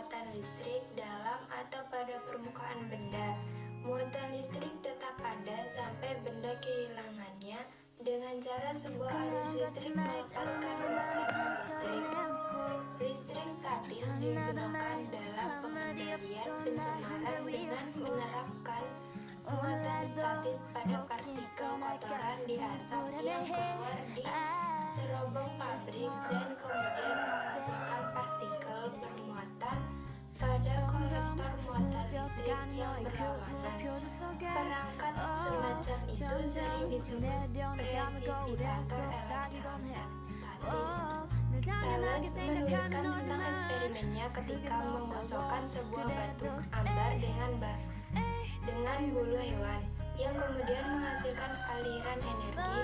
muatan listrik dalam atau pada permukaan benda. Muatan listrik tetap ada sampai benda kehilangannya dengan cara sebuah arus listrik melepaskan muatan listrik. Listrik statis digunakan dalam pengendalian pencemaran dengan menerapkan muatan statis pada partikel kotoran di asap yang keluar di cerobong pabrik dan kemudian menghasilkan partikel bermuatan pada kolektor muatan listrik yang berlawanan. Perangkat semacam itu sering disebut presipitator elektrostatis. Thales menuliskan tentang eksperimennya ketika menggosokkan sebuah batu ambar dengan bulu hewan yang kemudian menghasilkan aliran energi.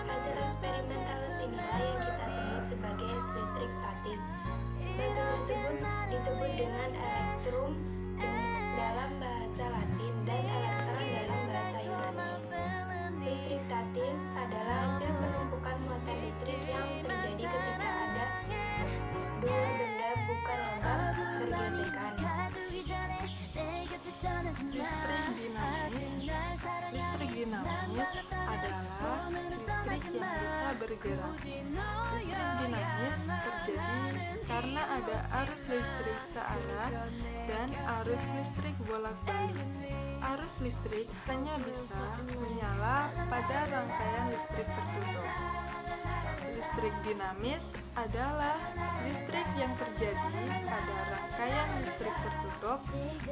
Hasil eksperimen Thales inilah yang kita sebut sebagai listrik statis. Batu tersebut disebut dengan elektrum dalam bahasa Latin dan elektron dalam bahasa Yunani. Listrik statis adalah hasil penumpukan muatan listrik yang terjadi ketika ada dua benda bukan logam bergesekan. Listrik dinamis adalah listrik yang bisa bergerak. Listrik dinamis terjadi karena ada arus listrik searah dan arus listrik bolak-balik. Arus listrik hanya bisa menyala pada rangkaian listrik tertutup. Listrik dinamis adalah listrik yang terjadi pada rangkaian listrik tertutup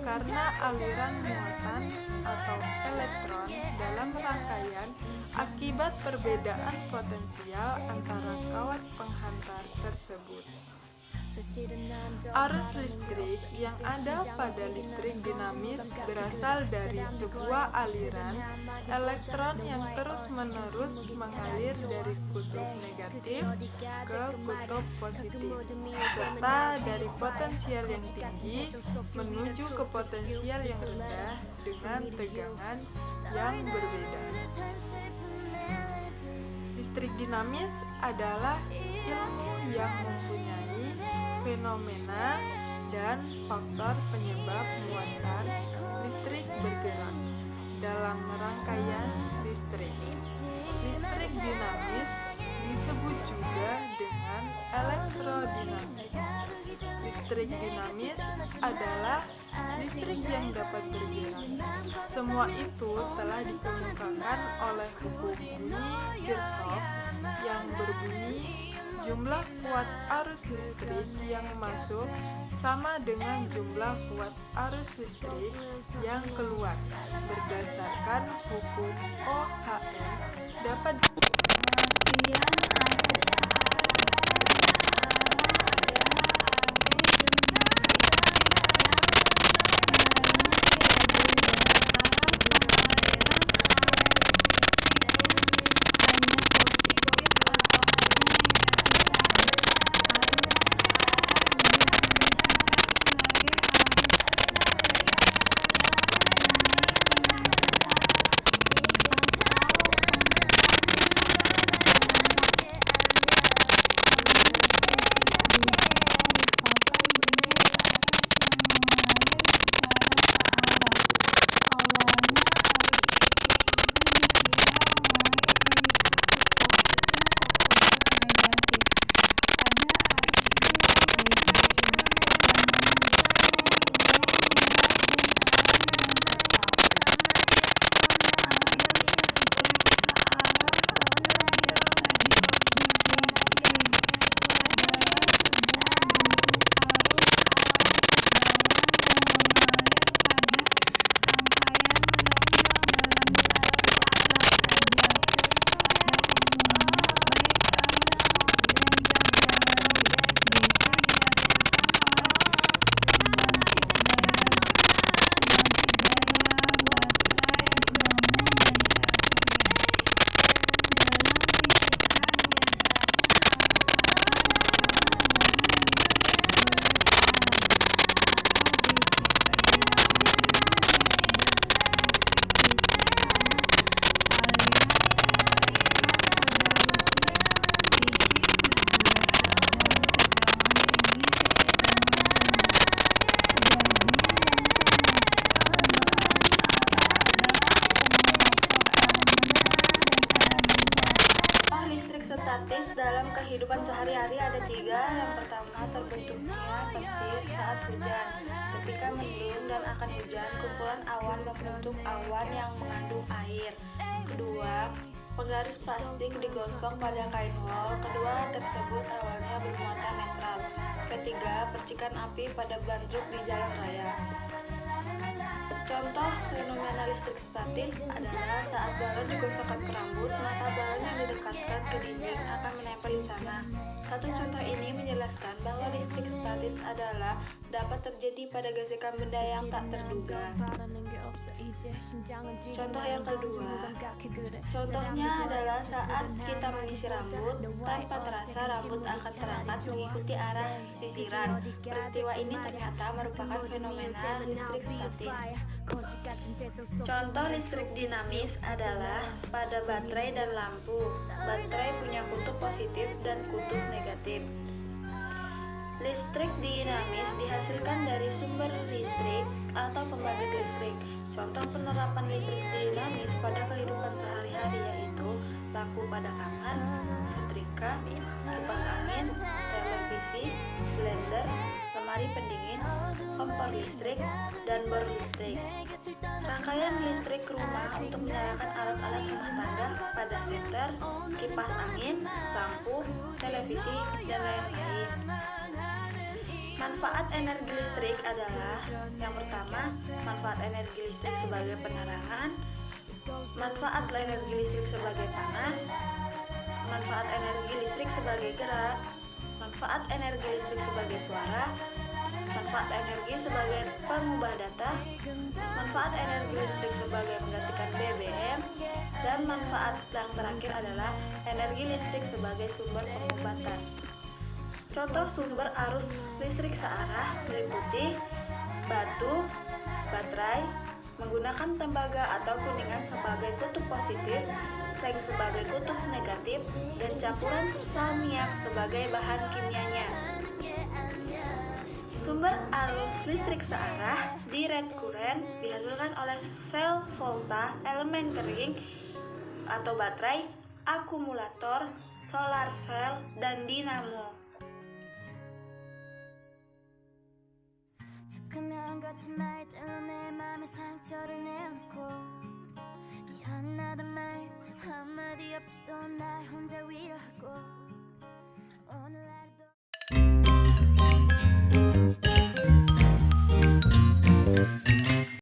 karena aliran muatan atau elektron dalam rangkaian akibat perbedaan potensial antara kawat penghantar tersebut. Arus listrik yang ada pada listrik dinamis berasal dari sebuah aliran elektron yang terus-menerus mengalir dari kutub negatif ke kutub positif, serta dari potensial yang tinggi menuju ke potensial yang rendah dengan tegangan yang berbeda. Listrik dinamis adalah ilmu yang mempunyai fenomena dan faktor penyebab muatan listrik bergerak dalam rangkaian listrik. Listrik dinamis disebut juga dengan elektrodinamis. Listrik dinamis adalah listrik yang dapat bergerak. Semua itu telah dikemukakan oleh hukum Bunyi-Kirchhoff yang berbunyi jumlah kuat arus listrik yang masuk sama dengan jumlah kuat arus listrik yang keluar. Berdasarkan hukum Ohm dapat statis dalam kehidupan sehari-hari ada 3. Yang pertama, terbentuknya petir saat hujan. Ketika mendung dan akan hujan, kumpulan awan membentuk awan yang mengandung air. Kedua, penggaris plastik digosok pada kain wol. Kedua tersebut awalnya bermuatan netral. Ketiga, percikan api pada ban truk di jalan raya. Contoh fenomena listrik statis adalah saat balon digosokkan ke rambut, maka balon yang didekatkan ke dinding akan menempel di sana. Satu contoh ini menjelaskan bahwa listrik statis adalah dapat terjadi pada gesekan benda yang tak terduga. Contoh yang kedua, contohnya adalah saat kita menyisir rambut, tanpa terasa rambut akan terangkat mengikuti arah sisiran. Peristiwa ini ternyata merupakan fenomena listrik statis. Contoh listrik dinamis adalah pada baterai dan lampu. Baterai punya kutub positif dan kutub negatif. Listrik dinamis dihasilkan dari sumber listrik atau pembangkit listrik. Contoh penerapan listrik dinamis pada kehidupan sehari-hari yaitu lampu pada kamar, setrika, kipas angin, televisi, blender, lemari pendingin, kompor listrik, dan bor listrik. Rangkaian listrik rumah untuk menyalakan alat-alat rumah tangga pada senter, kipas angin, lampu, televisi, dan lain-lain. Manfaat energi listrik adalah yang pertama, manfaat energi listrik sebagai penerangan, manfaat energi listrik sebagai panas, manfaat energi listrik sebagai gerak, manfaat energi listrik sebagai suara, manfaat energi sebagai pengubah data, manfaat energi listrik sebagai menggantikan BBM, dan manfaat yang terakhir adalah energi listrik sebagai sumber pengobatan. Contoh sumber arus listrik searah meliputi batu, baterai, menggunakan tembaga atau kuningan sebagai kutub positif, seng sebagai kutub negatif, dan campuran salmiak sebagai bahan kimianya. Sumber arus listrik searah direct current dihasilkan oleh sel volta, elemen kering atau baterai, akumulator, solar cell, dan dinamo. 같은 말 때문에 맘에 상처를 내놓고 미안하단 말 한마디 없이도 날 혼자 위로하고